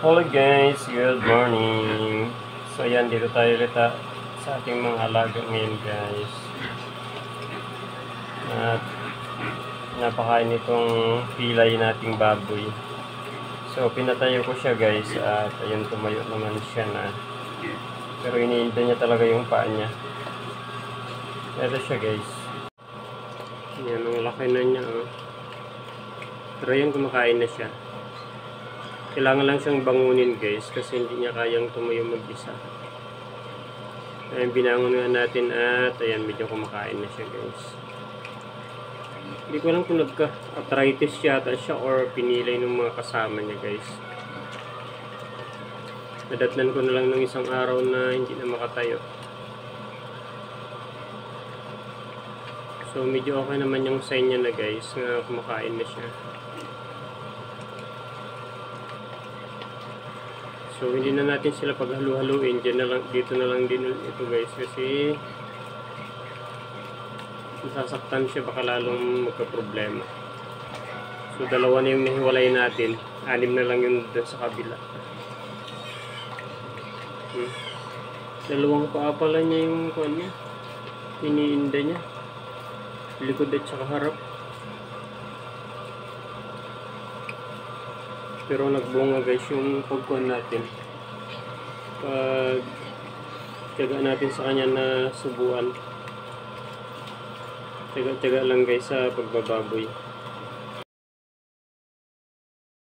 Hello guys, good morning. So yan, dito tayo ulit sa ating mga alaga ngayon guys. At napakain itong pilay nating baboy. So pinatayo ko siya guys at ayun, tumayo naman siya na. Pero iniinda niya talaga yung paa niya. Ito siya guys. Yan, ang laki na niya. Oh. Pero yun, kumakain na siya. Kailangan lang siyang bangunin guys kasi hindi niya kayang tumayo mag-isa. Ayan, binangon nga natin at ayan, medyo kumakain na siya guys. Hindi ko alam kung nagka-arthritis yata siya or pinilay ng mga kasama niya guys. Nadatnan ko na lang ng isang araw na hindi na makatayo. So medyo okay naman yung sign niya na guys na kumakain na siya. So hindi na natin sila paghalu-haluin, dito na lang din ito guys kasi masasaktan siya, baka lalong magka-problema. So dalawa na yung nahiwalay natin, 6 na lang yung doon sa kabila. Dalawang paa pala niya yung niya, iniinda niya, likod at saka harap. Pero nagbunga guys yung pagkuhan natin. Pag tiyaga natin sa kanya na subuan. Tiyaga lang guys sa pagbababoy.